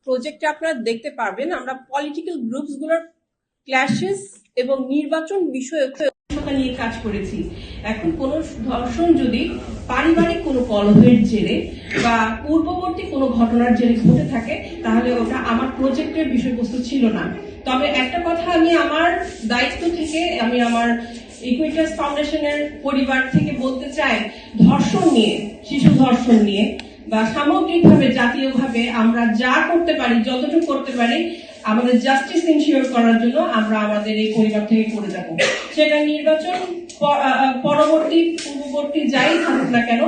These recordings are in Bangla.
প্রজেক্টে আপনারা দেখতে পারবেন আমরা পলিটিক্যাল গ্রুপসগুলোর ক্ল্যাশেস এবং নির্বাচন বিষয়ক নিয়ে কাজ করেছি। এখন কোন ধর্ষণ যদি পারিবারিক কোনো কলহের জেরে বা পূর্ববর্তী কোনো ঘটনার জেরে ঘটে থাকে তাহলে ওটা আমার প্রজেক্টের বিষয়বস্তু ছিল না। তবে একটা কথা আমি আমার দায়িত্ব থেকে আমি আমার ইকুইটাস ফাউন্ডেশনের পরিবার থেকে বলতে চাই, ধর্ষণ নিয়ে, শিশু ধর্ষণ নিয়ে বা সামগ্রিকভাবে জাতীয়ভাবে আমরা যা করতে পারি, যতটুকু করতে পারি আমাদের জাস্টিস ইনশিওর করার জন্য আমরা আমাদের এই পরিবার থেকে করে যাব। সেটা নির্বাচন পরবর্তী পূর্ববর্তী যাই থাকুক না কেন,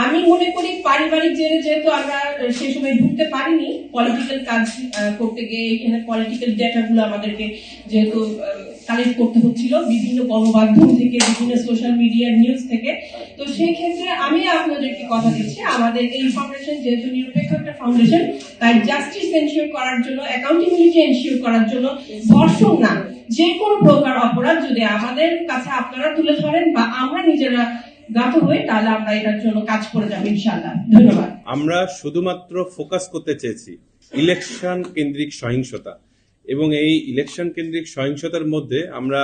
আমি মনে করি পারিবারিক জেরে যেহেতু আমরা সেই সময় ঢুকতে পারিনি পলিটিক্যাল কাজ করতে গিয়ে, এখানে পলিটিক্যাল ডেটাগুলো আমাদেরকে যেহেতু কালেক্ট করতে হচ্ছিল বিভিন্ন গণমাধ্যম থেকে, বিভিন্ন সোশ্যাল মিডিয়ার নিউজ থেকে, তো সেই ক্ষেত্রে আমি আপনাদেরকে কথা দিচ্ছি আমাদের এই ফাউন্ডেশন যেহেতু নিরপেক্ষ একটা ফাউন্ডেশন, তাই জাস্টিস এনশিওর করার জন্য, অ্যাকাউন্টেবিলিটি এনশিওর করার জন্য ধর্ষণ না যে কোনো প্রকার অপরাধ যদি আমাদের কাছে আপনারা তুলে ধরেন বা আমরা নিজেরা গাত হয়ে, তাহলে আমরা এটার জন্য কাজ করে যাবো ইনশাআল্লাহ। ধন্যবাদ। আমরা শুধুমাত্র ফোকাস করতে চেয়েছি ইলেকশন কেন্দ্রিক সহিংসতা, এবং এই ইলেকশন কেন্দ্রিক সহিংসতার মধ্যে আমরা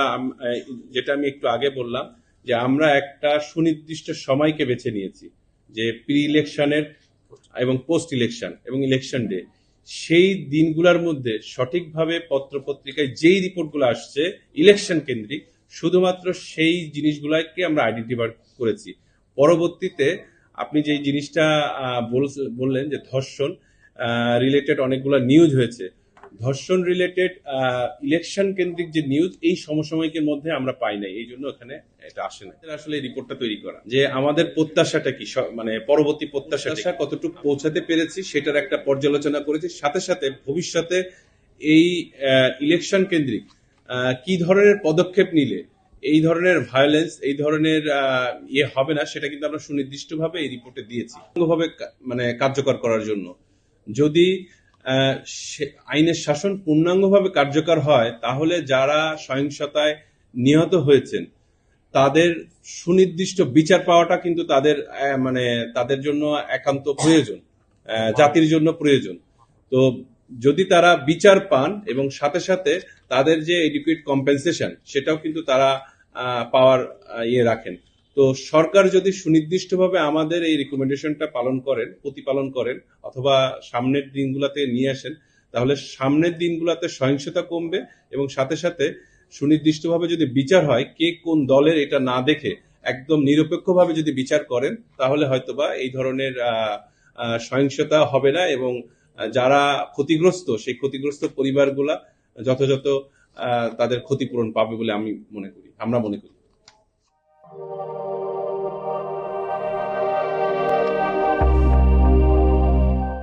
যেটা আমি একটু আগে বললাম যে আমরা একটা সুনির্দিষ্ট সময়কে বেছে নিয়েছি, যে প্রি ইলেকশনের এবং পোস্ট ইলেকশন এবং ইলেকশন ডে, সেই দিনগুলোর মধ্যে সঠিকভাবে পত্রপত্রিকায় যেই রিপোর্টগুলো আসছে ইলেকশন কেন্দ্রিক, শুধুমাত্র সেই জিনিসগুলোকে আমরা আইডেন্টিফাই করেছি। পরবর্তীতে আপনি যে জিনিসটা বললেন যে ধর্ষণ রিলেটেড অনেকগুলো নিউজ হয়েছে, ধর্ষণ রিলেটেড ইলেকশন কেন্দ্রিক যে নিউজ এই সমসাময়িকের মধ্যে আমরা পাই নাই, এই জন্য এখানে এটা আসে না। আসলে এই রিপোর্টটা তৈরি করা যে আমাদের প্রত্যাশাটা কি, মানে পরবর্তী প্রত্যাশা কতটুকু পৌঁছাতে পেরেছি সেটার একটা পর্যালোচনা করেছি। সাথে সাথে ভবিষ্যতে এই ইলেকশন কেন্দ্রিক কি ধরনের পদক্ষেপ নিলে এই ধরনের ভায়োলেন্স, এই ধরনের হবে না, সেটা কিন্তু আমরা সুনির্দিষ্টভাবে এই রিপোর্টে দিয়েছি। মানে কার্যকর করার জন্য যদি আইনের শাসন পূর্ণাঙ্গভাবে কার্যকর হয়, তাহলে যারা সহিংসতায় নিহত হয়েছেন তাদের সুনির্দিষ্ট বিচার পাওয়াটা কিন্তু তাদের জন্য একান্ত প্রয়োজন, জাতির জন্য প্রয়োজন। তো যদি তারা বিচার পান এবং সাথে সাথে তাদের যে এডুকেট কম্পেনসেশন সেটাও কিন্তু তারা পাওয়ার রাখেন, তো সরকার যদি সুনির্দিষ্টভাবে আমাদের এই রিকমেন্ডেশনটা প্রতিপালন করেন অথবা সামনের দিনগুলোতে নিয়ে আসেন, তাহলে সামনের দিনগুলোতে সহিংসতা কমবে এবং সাথে সাথে সুনির্দিষ্টভাবে যদি বিচার হয়, কে কোন দলের এটা না দেখে একদম নিরপেক্ষভাবে যদি বিচার করেন, তাহলে হয়তোবা এই ধরনের সহিংসতা হবে না এবং যারা ক্ষতিগ্রস্ত সেই ক্ষতিগ্রস্ত পরিবারগুলা যথাযথ তাদের ক্ষতিপূরণ পাবে বলে আমরা মনে করি।